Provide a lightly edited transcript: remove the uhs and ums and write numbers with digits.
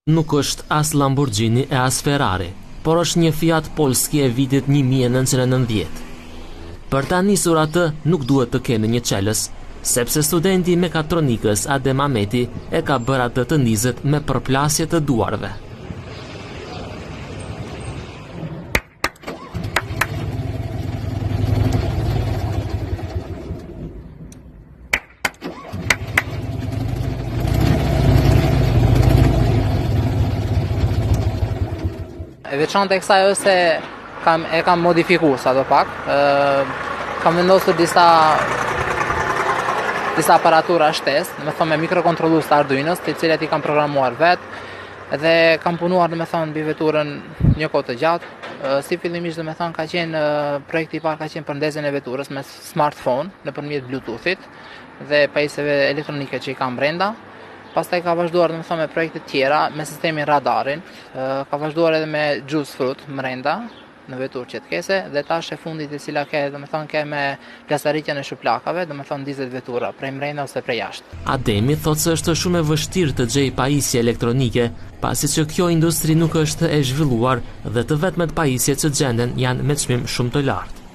Nuk është as Lamborghini e as Ferrari, por është një Fiat Polski e vitit 1990. Për ta nisur atë nuk duhet të keni një çelës, sepse studenti mekatronikës Adem Ahmeti e ka bërë atë të nizet me përplasje të duarve. E veçantë e kësaj është se kam modifikuar sa do pak. Kam vendosur disa aparatura shtesë, do të thonë me mikrokontrollues të Arduinos, të cilat i kam programuar vetë dhe kam punuar do të thonë mbi veturën një kohë të gjatë. Si fillimisht do të thonë ka qenë projekti i parë ka qenë për ndezjen e veturës me smartphone nëpërmjet Bluetoothit dhe pajisjeve elektronike që i kam brenda. Pastaj ka vazhduar do të thonë me projekte tjera me sistemin radarin, ka vazhduar edhe me juice fruit brenda në veturë qetkese dhe tash e fundit e cila ke do të thonë ke me plasaritjen e shuplakave, do të thonë 20 vetura prej brenda ose prej jashtë. Ademi thotë se është shumë e vështirë të gjej pajisje elektronike, pasi që kjo industri nuk është e zhvilluar dhe të vetmet pajisjet që gjenden janë me çmim shumë të lartë.